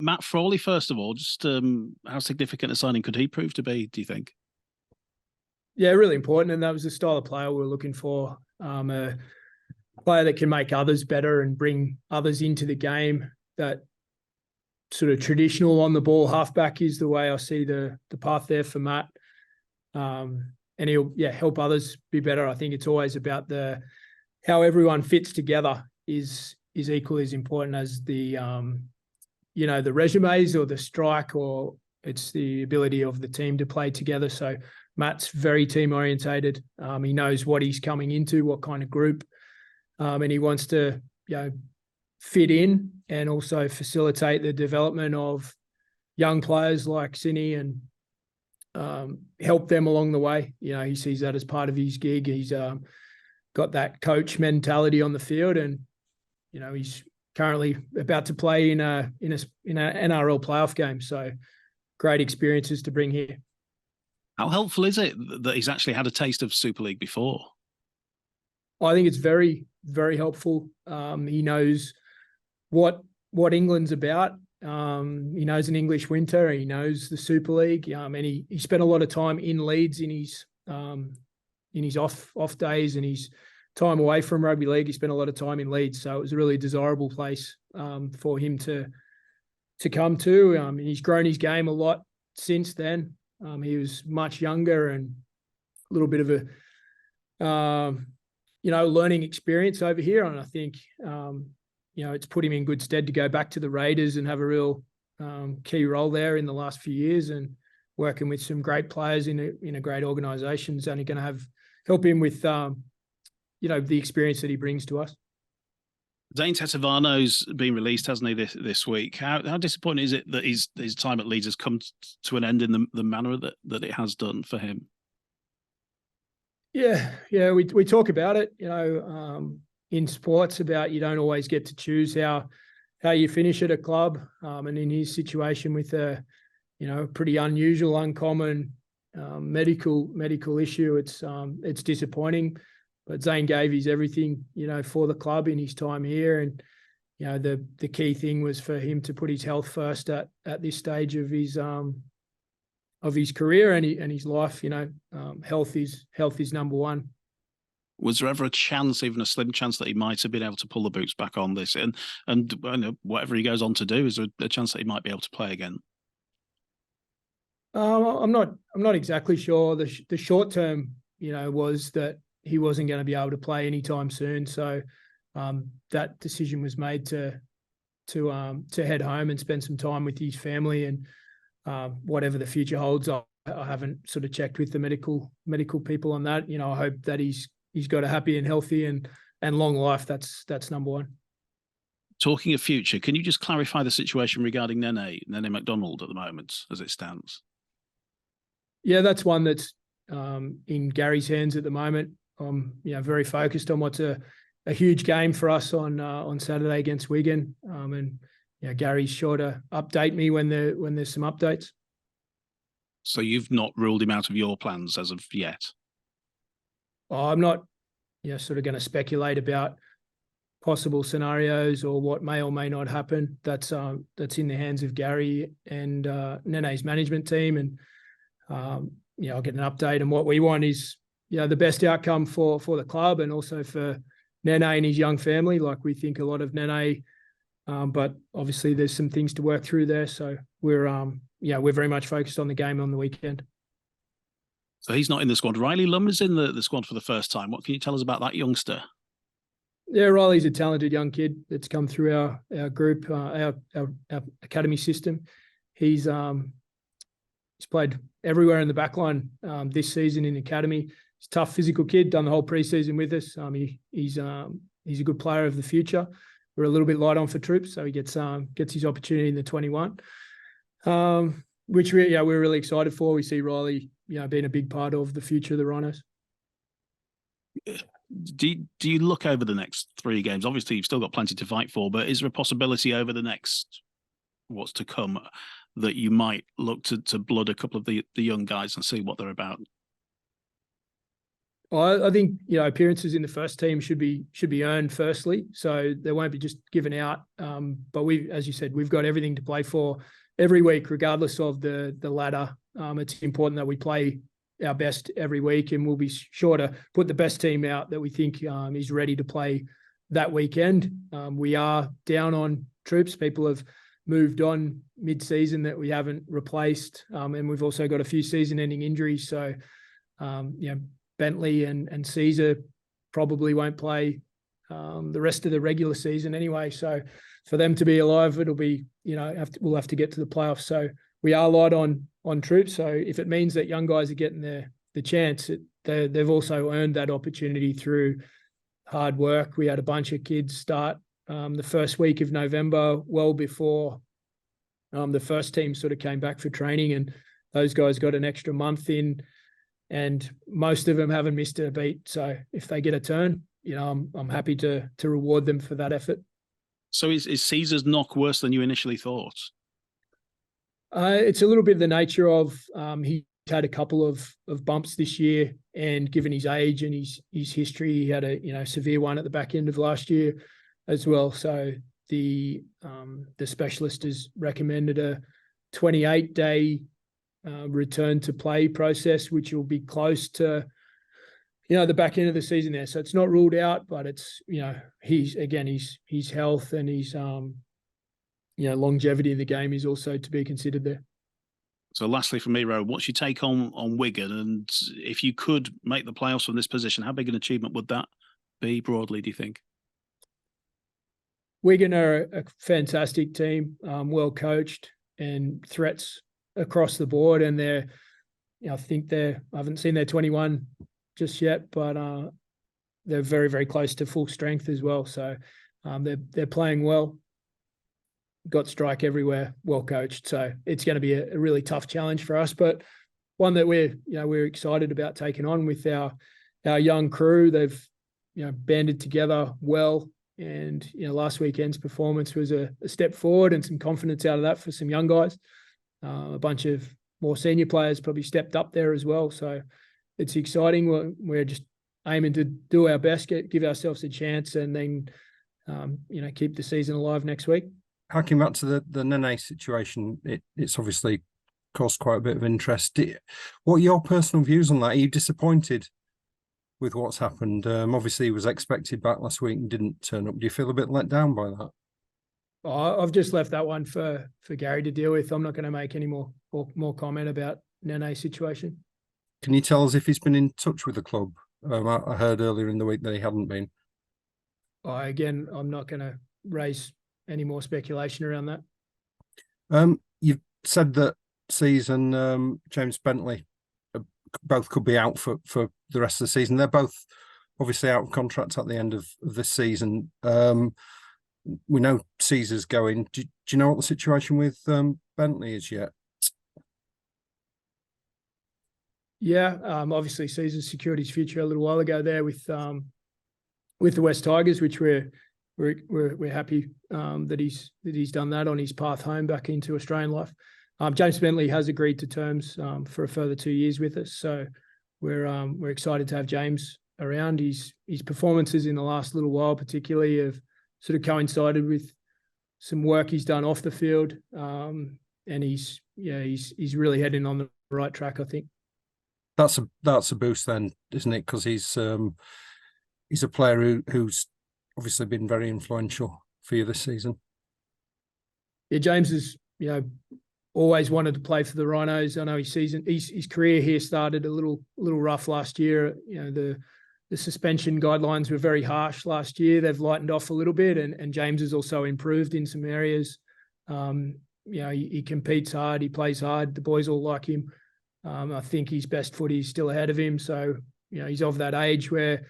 Matt Frawley, first of all, just how significant a signing could he prove to be, do you think? Yeah, really important. And that was the style of player we were looking for. A player that can make others better and bring others into the game. That sort of traditional on the ball halfback is the way I see the path there for Matt. And he'll help others be better. I think it's always about how everyone fits together is equally as important as the the resumes or the strike, or it's the ability of the team to play together. So Matt's very team orientated. He knows what he's coming into, what kind of group, and he wants to fit in and also facilitate the development of young players like Sini and help them along the way. He sees that as part of his gig. He's got that coach mentality on the field, and he's currently about to play in an NRL playoff game. So great experiences to bring here. How helpful is it that he's actually had a taste of Super League before? I think it's very, very helpful. He knows what England's about. He knows an English winter. He knows the Super League, and he spent a lot of time in Leeds in his off days and his time away from rugby league. He spent a lot of time in Leeds, so it was a really desirable place for him to come to. He's grown his game a lot since then. He was much younger and a little bit of a learning experience over here, and I think it's put him in good stead to go back to the Raiders and have a real key role there in the last few years, and working with some great players in a great organisation is only going to help him with the experience that he brings to us. Zane Tetevano's been released, hasn't he, this week? How disappointing is it that his time at Leeds has come to an end in the manner that it has done for him? Yeah, we talk about it, in sports, about you don't always get to choose how you finish at a club, and in his situation with a pretty unusual, uncommon medical issue, it's disappointing. But Zane gave his everything, for the club in his time here, and the key thing was for him to put his health first at this stage of his career and his life. Health is number one. Was there ever a chance, even a slim chance, that he might have been able to pull the boots back on this, and whatever he goes on to do, is there a chance that he might be able to play again? I'm not exactly sure. The short term, was that he wasn't going to be able to play anytime soon. So that decision was made to head home and spend some time with his family, and whatever the future holds. I haven't sort of checked with the medical people on that. I hope that he's got a happy and healthy and long life. That's number one. Talking of future, can you just clarify the situation regarding Nene Macdonald at the moment as it stands? Yeah, that's one that's in Gary's hands at the moment. I'm very focused on what's a huge game for us on Saturday against Wigan, and Gary's sure to update me when there's some updates. So you've not ruled him out of your plans as of yet? I'm not sort of going to speculate about possible scenarios or what may or may not happen. That's in the hands of Gary and Nene's management team, and I'll get an update. And what we want is the best outcome for the club and also for Nene and his young family. Like, we think a lot of Nene, but obviously there's some things to work through there. So we're very much focused on the game on the weekend. So he's not in the squad. Riley Lum is in the squad for the first time. What can you tell us about that youngster? Yeah, Riley's a talented young kid that's come through our group, our academy system. He's played everywhere in the backline this season in the academy. He's a tough physical kid, done the whole preseason with us. He's a good player of the future. We're a little bit light on for troops, so he gets his opportunity in the 21, which we're really excited for. We see Riley being a big part of the future of the Rhinos. Do you look over the next 3 games? Obviously, you've still got plenty to fight for, but is there a possibility over the next what's to come that you might look to blood a couple of the young guys and see what they're about? I think appearances in the first team should be earned firstly, so they won't be just given out. But as you said, we've got everything to play for every week, regardless of the ladder. It's important that we play our best every week, and we'll be sure to put the best team out that we think is ready to play that weekend. We are down on troops. People have moved on mid-season that we haven't replaced, and we've also got a few season-ending injuries. So, Bentley and Sezer probably won't play the rest of the regular season anyway. So, for them to be alive, it'll be we'll have to get to the playoffs. So we are light on troops. So if it means that young guys are getting the chance, they've also earned that opportunity through hard work. We had a bunch of kids start the first week of November, well before the first team sort of came back for training, and those guys got an extra month in, and most of them haven't missed a beat. So if they get a turn, I'm happy to reward them for that effort. So is Sezer's knock worse than you initially thought? It's a little bit of the nature of he's had a couple of bumps this year, and given his age and his history, he had a severe one at the back end of last year as well. So the specialist has recommended a 28-day return to play process, which will be close to the back end of the season there. So it's not ruled out, but it's his health and his longevity in the game is also to be considered there. So lastly from me, Rohan, what's your take on Wigan? And if you could make the playoffs from this position, how big an achievement would that be broadly, do you think? Wigan are a fantastic team, well coached and threats across the board. And I haven't seen their 21 just yet, but they're very, very close to full strength as well. So they're playing well. Got strike everywhere, well coached. So it's going to be a really tough challenge for us, but one that we're excited about taking on with our young crew. They've banded together well, and last weekend's performance was a step forward and some confidence out of that for some young guys. A bunch of more senior players probably stepped up there as well. So it's exciting. We're just aiming to do our best, give ourselves a chance, and then keep the season alive next week. Harking back to the Nene situation, it's obviously caused quite a bit of interest. What are your personal views on that? Are you disappointed with what's happened? Obviously, he was expected back last week and didn't turn up. Do you feel a bit let down by that? I've just left that one for Gary to deal with. I'm not going to make any more comment about Nene's situation. Can you tell us if he's been in touch with the club? I heard earlier in the week that he hadn't been. Again, I'm not going to raise any more speculation around that. You've said that Sezer and James Bentley both could be out for the rest of the season. They're both obviously out of contract at the end of this season. We know Sezer's going. Do you know what the situation with Bentley is yet? Yeah, obviously Sezer secured his future a little while ago there with the West Tigers, which we're happy that he's done that on his path home back into Australian life. James Bentley has agreed to terms for a further 2 years with us, so we're excited to have James around. His performances in the last little while, particularly, have sort of coincided with some work he's done off the field, and he's really heading on the right track, I think. That's a boost then, isn't it? Because he's a player who's obviously been very influential for you this season. Yeah, James has always wanted to play for the Rhinos. I know his career here started a little rough last year. The suspension guidelines were very harsh last year. They've lightened off a little bit, and James has also improved in some areas. He competes hard, he plays hard. The boys all like him. I think his best footy is still ahead of him. So he's of that age where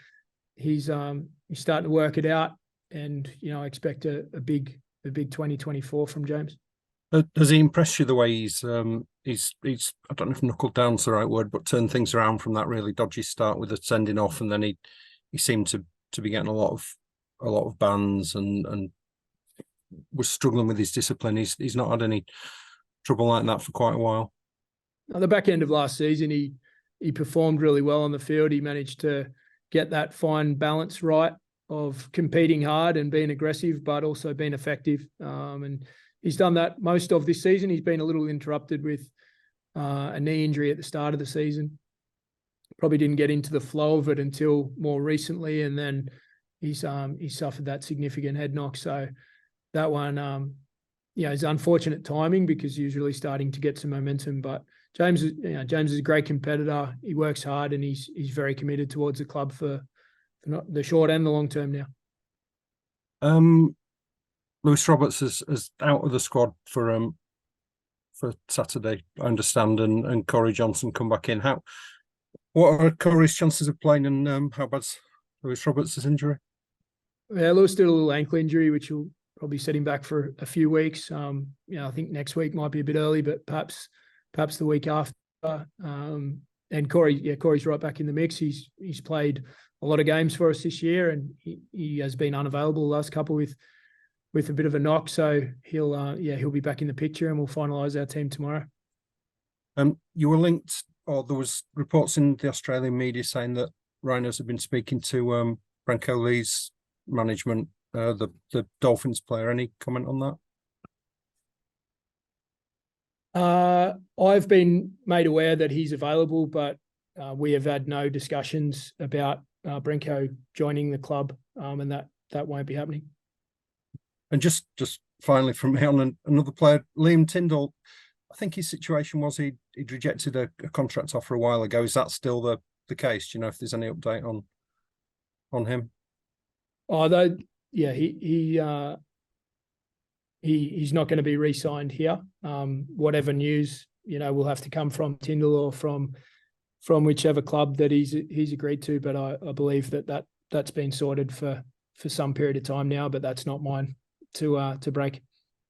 he's starting to work it out, and I expect a big 2024 from James. Does he impress you the way he's I don't know if knuckled down's the right word, but turned things around from that really dodgy start with the sending off, and then he seemed to be getting a lot of bans and was struggling with his discipline. He's not had any trouble like that for quite a while. At the back end of last season, he he performed really well on the field. He managed to get that fine balance right of competing hard and being aggressive, but also being effective. And he's done that most of this season. He's been a little interrupted with a knee injury at the start of the season. Probably didn't get into the flow of it until more recently, and then he suffered that significant head knock. So that one, is unfortunate timing because he's really starting to get some momentum. But James is a great competitor. He works hard and he's very committed towards the club for not the short and the long term now. Lewis Roberts is out of the squad for Saturday, I understand, and Corey Johnson come back in. What are Corey's chances of playing, and how bad's Lewis Roberts' injury? Yeah, Lewis did a little ankle injury, which will probably set him back for a few weeks. I think next week might be a bit early, but perhaps the week after. And Corey's right back in the mix. He's played a lot of games for us this year, and he has been unavailable the last couple with a bit of a knock. So he'll be back in the picture, and we'll finalise our team tomorrow. You were linked, or there was reports in the Australian media saying that Rhinos have been speaking to Brenko Lee's management, the Dolphins player. Any comment on that? I've been made aware that he's available, but we have had no discussions about Brenko joining the club, and that won't be happening. And just finally from me on another player, Liam Tyndall, I think his situation was he'd rejected a contract offer a while ago. Is that still the case? Do you know if there's any update on him? He's not going to be re-signed here. Whatever news will have to come from Tyndall or from whichever club that he's agreed to. But I believe that's been sorted for some period of time now. But that's not mine to break.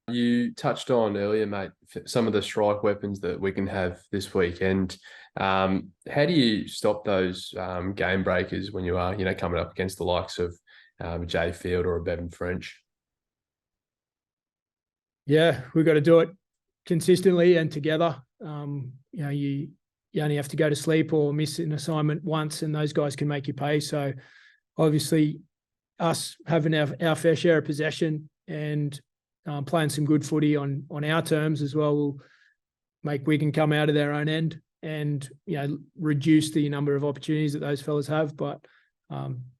You touched on earlier, mate, some of the strike weapons that we can have this weekend. How do you stop those game breakers when you are, coming up against the likes of Jay Field or a Bevan French? Yeah, we've got to do it consistently and together. You only have to go to sleep or miss an assignment once, and those guys can make you pay. So obviously, us having our fair share of possession and playing some good footy on our terms as well will make Wigan come out of their own end and reduce the number of opportunities that those fellas have. But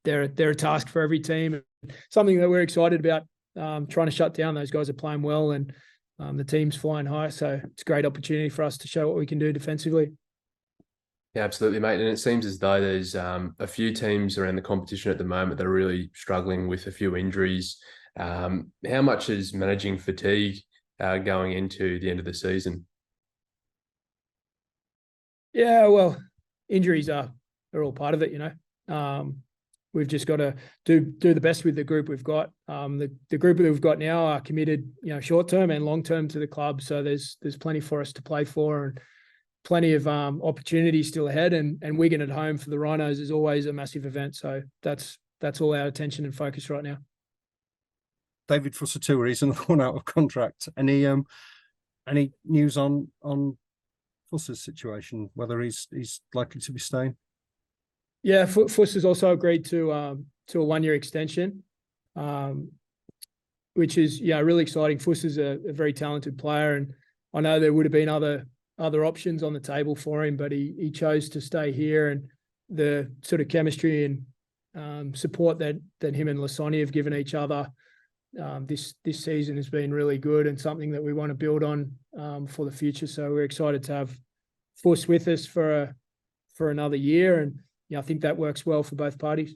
they're a task for every team, something that we're excited about. Trying to shut down. Those guys are playing well, and the team's flying high. So it's a great opportunity for us to show what we can do defensively. Yeah, absolutely, mate. And it seems as though there's a few teams around the competition at the moment that are really struggling with a few injuries. How much is managing fatigue going into the end of the season? Yeah, well, injuries are all part of it, We've just got to do the best with the group we've got. The group that we've got now are committed, short term and long term to the club. So there's plenty for us to play for, and plenty of opportunities still ahead. And Wigan at home for the Rhinos is always a massive event. So that's all our attention and focus right now. David Fusitu'a, he's another one out of contract. Any news on Fuss's situation, whether he's likely to be staying? Yeah, Fuss has also agreed to a 1-year extension, which is really exciting. Fuss is a very talented player, and I know there would have been other options on the table for him, but he chose to stay here, and the sort of chemistry and support that him and Lasoni have given each other this season has been really good, and something that we want to build on for the future. So we're excited to have Fuss with us for another year, and I think that works well for both parties.